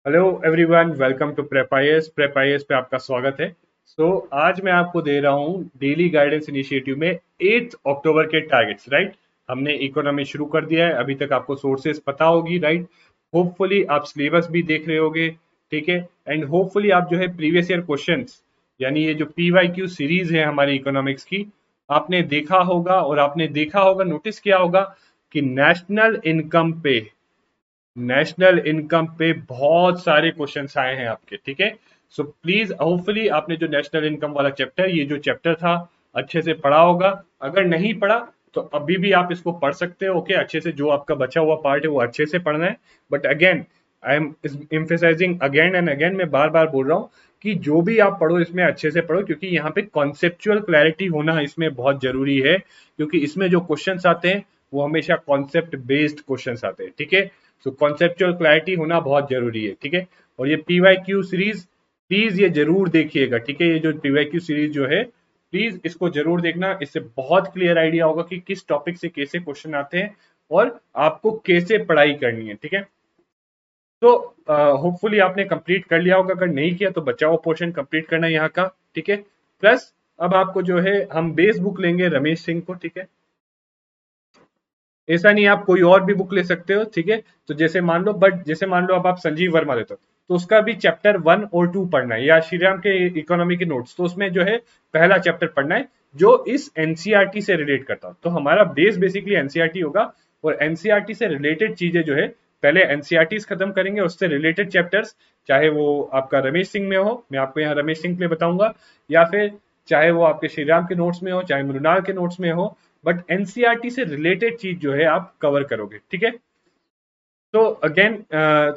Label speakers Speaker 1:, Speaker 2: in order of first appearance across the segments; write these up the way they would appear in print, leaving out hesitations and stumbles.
Speaker 1: Hello everyone, welcome to Prepairs. Prepairs पे आपका स्वागत है। आज मैं आपको दे रहा हूँ डेली गाइडेंस इनिशिएटिव में 8 अक्टूबर के टारगेट्स। राइट, हमने इकोनॉमी शुरू कर दिया है। अभी तक आपको सोर्सेज पता होगी। राइट, होपफुली आप सिलेबस भी देख रहे होगे। ठीक है, एंड होपफुली आप जो है प्रीवियस ईयर क्वेश्चंस, यानी ये जो PYQ सीरीज है हमारी इकोनॉमिक्स की, आपने देखा होगा। और आपने देखा होगा, नोटिस किया होगा कि नेशनल इनकम पे बहुत सारे क्वेश्चंस आए हैं आपके। ठीक है, सो प्लीज होपफुली आपने जो नेशनल इनकम वाला चैप्टर, ये जो चैप्टर था, अच्छे से पढ़ा होगा। अगर नहीं पढ़ा तो अभी भी आप इसको पढ़ सकते हो। ओके, अच्छे से जो आपका बचा हुआ पार्ट है वो अच्छे से पढ़ना है। But again, I am emphasizing again and again, मैं बार बार बोल रहा हूँ कि जो भी आप पढ़ो इसमें अच्छे से पढ़ो, क्योंकि यहाँ पे कॉन्सेप्चुअल क्लैरिटी होना इसमें बहुत जरूरी है। क्योंकि इसमें जो क्वेश्चंस आते हैं वो हमेशा कॉन्सेप्ट बेस्ड क्वेश्चंस आते हैं। ठीक है, सो कॉन्सेप्चुअल क्लैरिटी होना बहुत जरूरी है। ठीक है, और ये PYQ सीरीज प्लीज ये जरूर देखिएगा। ठीक है, ये जो PYQ सीरीज जो है, प्लीज इसको जरूर देखना। इससे बहुत क्लियर आइडिया होगा कि किस टॉपिक से कैसे क्वेश्चन आते हैं और आपको कैसे पढ़ाई करनी है। ठीक है, तो होपफुली आपने कंप्लीट कर लिया होगा। अगर नहीं किया तो बचा हुआ पोर्शन कंप्लीट करना है यहाँ का। ठीक है, प्लस अब आपको जो है हम बेस बुक लेंगे रमेश सिंह को। ठीक है, ऐसा नहीं, आप कोई और भी बुक ले सकते हो। ठीक है, तो जैसे मान लो, बट जैसे मान लो अब आप संजीव वर्मा लेते हो तो उसका भी चैप्टर 1 और 2 पढ़ना है, या श्रीराम के इकोनॉमी के नोट्स, तो उसमें जो है पहला चैप्टर पढ़ना है जो इस एनसीईआरटी से रिलेट करता हो। तो हमारा बेस बेसिकली एनसीईआरटी होगा, और एनसीईआरटी से रिलेटेड चीजें जो है पहले एनसीईआरटी खत्म करेंगे, उससे रिलेटेड चैप्टर्स, चाहे वो आपका रमेश सिंह में हो, मैं आपको यहाँ रमेश सिंह पे बताऊंगा, या फिर चाहे वो आपके श्रीराम के नोट्स में हो, चाहे मृणाल के नोट्स में हो, बट एनसीईआरटी से रिलेटेड चीज जो है आप कवर करोगे। ठीक है, तो अगेन,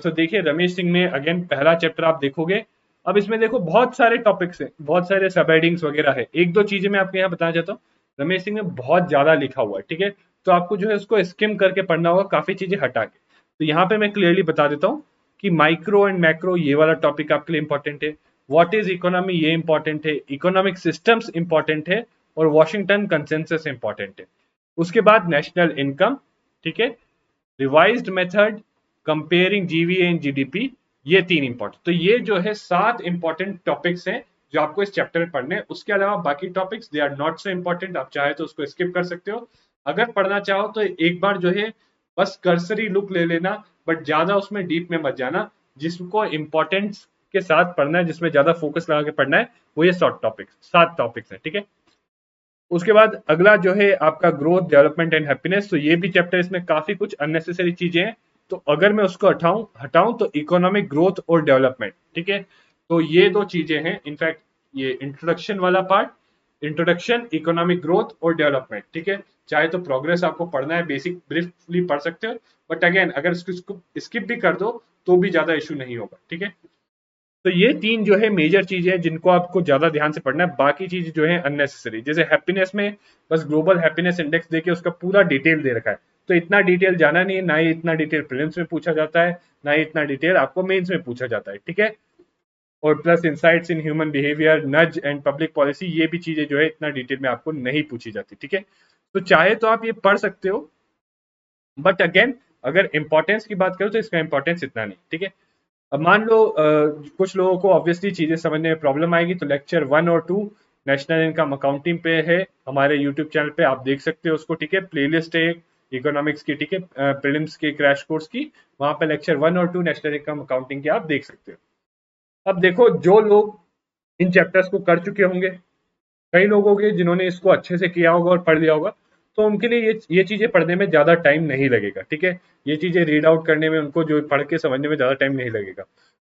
Speaker 1: तो देखिए रमेश सिंह में अगेन पहला चैप्टर आप देखोगे। अब इसमें देखो बहुत सारे टॉपिक्स हैं, बहुत सारे सब हेडिंग्स वगैरह है। एक दो चीजें मैं आपको यहाँ बताना चाहता हूँ। रमेश सिंह में बहुत ज्यादा लिखा हुआ है। ठीक है, तो आपको जो है उसको स्किम करके पढ़ना होगा, काफी चीजें हटा के। तो यहाँ पे मैं क्लियरली बता देता हूँ कि माइक्रो एंड मैक्रो ये वाला टॉपिक आपके लिए इंपॉर्टेंट है। व्हाट इज इकोनॉमी ये इंपॉर्टेंट है। इकोनॉमिक सिस्टम्स इंपॉर्टेंट है, और वॉशिंगटन कंसेंसस इंपॉर्टेंट है। उसके बाद नेशनल इनकम। ठीक है, revised method, comparing GVA and GDP, ये तीन इंपॉर्टेंट। तो ये जो है 7 इंपॉर्टेंट टॉपिक्स हैं जो आपको इस चैप्टर में पढ़ने हैं। उसके अलावा बाकी topics they are not so important, आप चाहे तो उसको स्किप कर सकते हो। अगर पढ़ना चाहो तो एक बार जो है बस कर्सरी लुक ले लेना, बट ज्यादा उसमें डीप में मत जाना। जिसको इंपॉर्टेंस के साथ पढ़ना है, जिसमें ज्यादा फोकस लगा के पढ़ना है, वो ये शॉर्ट टॉपिक्स 7 टॉपिक्स है। ठीक है, उसके बाद अगला जो है आपका ग्रोथ, डेवलपमेंट एंड हैप्पीनेस। तो ये भी चैप्टर, इसमें काफी कुछ अननेसेसरी चीजें हैं। तो अगर मैं उसको हटाऊं हटाऊं तो इकोनॉमिक ग्रोथ और डेवलपमेंट। ठीक है, तो ये दो चीजें हैं इनफैक्ट, ये इंट्रोडक्शन वाला पार्ट, इंट्रोडक्शन, इकोनॉमिक ग्रोथ और डेवलपमेंट। ठीक है, चाहे तो प्रोग्रेस आपको पढ़ना है, बेसिक ब्रीफली पढ़ सकते हो, बट अगेन अगर इसको स्किप भी कर दो तो भी ज्यादा इशू नहीं होगा। ठीक है, तो ये तीन जो है मेजर चीजें हैं जिनको आपको ज्यादा ध्यान से पढ़ना है। बाकी चीज जो है अननेसेसरी, जैसे हैप्पीनेस में बस ग्लोबल हैप्पीनेस इंडेक्स देके उसका पूरा डिटेल दे रखा है, तो इतना डिटेल जाना नहीं है। ना ही इतना डिटेल प्रीलिम्स में पूछा जाता है, ना ही इतना डिटेल आपको मेंस में पूछा जाता है। ठीक है, और plus insights in human behaviour, नज एंड पब्लिक पॉलिसी, ये भी चीजें जो है इतना डिटेल में आपको नहीं पूछी जाती। ठीक है, तो चाहे तो आप ये पढ़ सकते हो, बट अगेन अगर इंपॉर्टेंस की बात करो तो इसका इंपॉर्टेंस इतना नहीं। ठीक है, अब मान लो कुछ लोगों को ऑब्वियसली चीजें समझने में प्रॉब्लम आएगी, तो लेक्चर 1 और 2 नेशनल इनकम अकाउंटिंग पे है, हमारे यूट्यूब चैनल पे आप देख सकते हो उसको। ठीक है, प्लेलिस्ट है इकोनॉमिक्स की। ठीक है, प्रीलिम्स के क्रैश कोर्स की, वहां पे लेक्चर 1 और 2 नेशनल इनकम अकाउंटिंग के आप देख सकते हो। अब देखो, जो लोग इन चैप्टर्स को कर चुके होंगे, कई लोग होंगे जिन्होंने इसको अच्छे से किया होगा और पढ़ लिया होगा, तो उनके लिए ये चीजें पढ़ने में ज्यादा टाइम नहीं लगेगा। ठीक है, ये चीजें रीड आउट करने में, उनको जो पढ़ के समझने में ज्यादा टाइम नहीं लगेगा।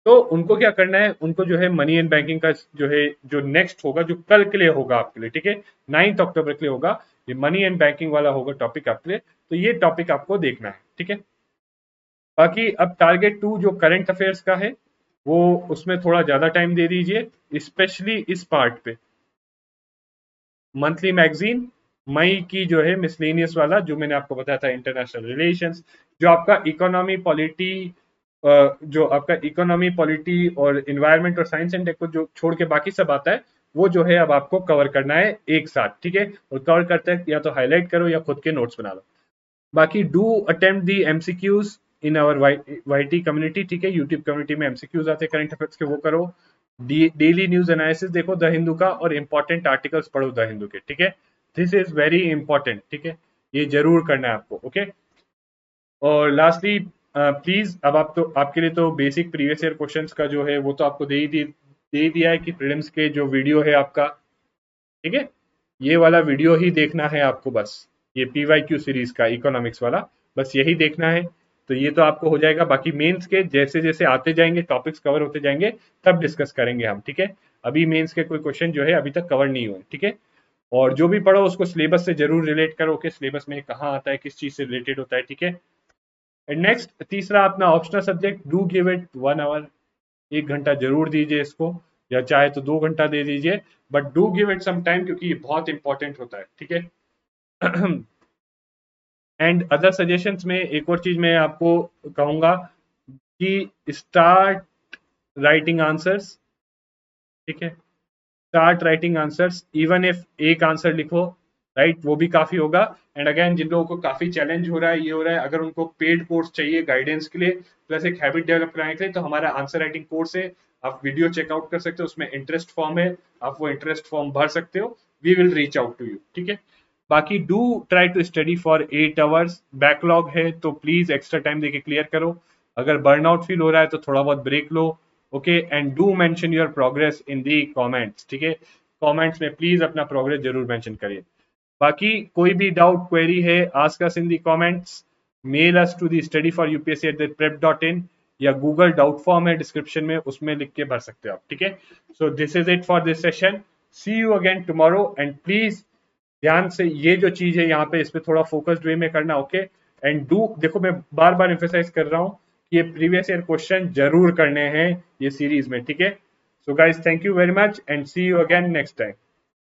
Speaker 1: तो उनको क्या करना है, उनको जो है मनी एंड बैंकिंग का जो है, जो नेक्स्ट होगा, जो कल के लिए होगा आपके लिए, ठीक है, 9 अक्टूबर के लिए होगा, ये मनी एंड बैंकिंग वाला होगा टॉपिक आपके लिए। तो ये टॉपिक आपको देखना है। ठीक है, बाकी अब टारगेट 2 जो करंट अफेयर्स का है, वो उसमें थोड़ा ज्यादा टाइम दे दीजिए, स्पेशली इस पार्ट पे। मंथली मैगजीन, मई की जो है मिसलेनियस वाला, जो मैंने आपको बताया था, इंटरनेशनल रिलेशंस, जो आपका इकोनॉमी पॉलिटी, जो आपका इकोनॉमी पॉलिटी और इन्वायरमेंट और साइंस एंड टेक को जो छोड़ के बाकी सब आता है, वो जो है अब आपको कवर करना है एक साथ। ठीक है, और कवर करते हैं या तो हाईलाइट करो या खुद के नोट्स बना लो। बाकी do attempt the MCQs, in our YT community, ठीक है, यूट्यूब कम्युनिटी में एमसीक्यूज आते हैं करंट अफेयर्स के, वो करो। डेली न्यूज एनालिसिस देखो द हिंदू का, और इंपॉर्टेंट आर्टिकल्स पढ़ो द हिंदू के, ठीक है। दिस इज वेरी इंपॉर्टेंट, ठीक है, ये जरूर करना है आपको, ओके। और लास्टली प्लीज, अब आप तो, आपके लिए तो बेसिक प्रीवियस ईयर क्वेश्चंस का जो है वो तो आपको दे ही दिया है कि प्रीलिम्स के जो वीडियो है आपका, ठीक है, ये वाला वीडियो ही देखना है आपको बस, ये पीवाईक्यू सीरीज का इकोनॉमिक्स वाला, बस यही देखना है। तो ये तो आपको हो जाएगा, बाकी मेंस के जैसे जैसे आते जाएंगे, टॉपिक्स कवर होते जाएंगे, तब डिस्कस करेंगे हम, ठीक है। अभी मेंस के कोई क्वेश्चन जो है अभी तक कवर नहीं हुए, ठीक है। और जो भी पढ़ो उसको सिलेबस से जरूर रिलेट करो कि सिलेबस में कहाँ आता है, किस चीज से रिलेटेड होता है, ठीक है। एंड नेक्स्ट, तीसरा अपना optional subject, do give it 1 hour, 1 घंटा जरूर दीजिए इसको, या चाहे तो 2 घंटा दे दीजिए, but do give it some time, क्योंकि ये बहुत इंपॉर्टेंट होता है, ठीक है। एंड अदर सजेशंस में एक और चीज मैं आपको कहूंगा कि स्टार्ट राइटिंग आंसर्स, ठीक है, start writing answers, even if एक आंसर लिखो, राइट, वो भी काफी होगा। एंड अगेन, जिन लोगों को काफी चैलेंज हो रहा है, ये हो रहा है, अगर उनको पेड कोर्स चाहिए गाइडेंस के लिए प्लस एक हैबिट डेवलप कराने के लिए, तो हमारा आंसर राइटिंग कोर्स है, आप वीडियो चेकआउट कर सकते हो, उसमें इंटरेस्ट फॉर्म है, आप वो इंटरेस्ट फॉर्म भर सकते हो, we will reach out to you, ठीक है। बाकी do try to study for 8 hours, backlog है तो प्लीज एक्स्ट्रा टाइम देके क्लियर करो, अगर बर्नआउट फील हो रहा है तो थोड़ा बहुत ब्रेक लो, okay. And do mention your progress in the comments, ठीक है, कमेंट्स में प्लीज अपना प्रोग्रेस जरूर मेंशन करिए। बाकी कोई भी डाउट क्वेरी है, ask us in the comments, mail us to the studyforupsc@prep.in, या गूगल डाउट फॉर्म है डिस्क्रिप्शन में, उसमें लिख के भर सकते हो आप, ठीक है। So this is it for this session, see you again tomorrow, and please ध्यान से ये जो चीज है यहाँ पे, इस पे थोड़ा फोकस्ड वे में करना, ओके। एंड डू, देखो मैं बार बार एम्फेसाइज कर रहा हूँ कि ये प्रीवियस ईयर क्वेश्चन जरूर करने हैं ये सीरीज में, ठीक है। So guys, thank you very much and see you again next time.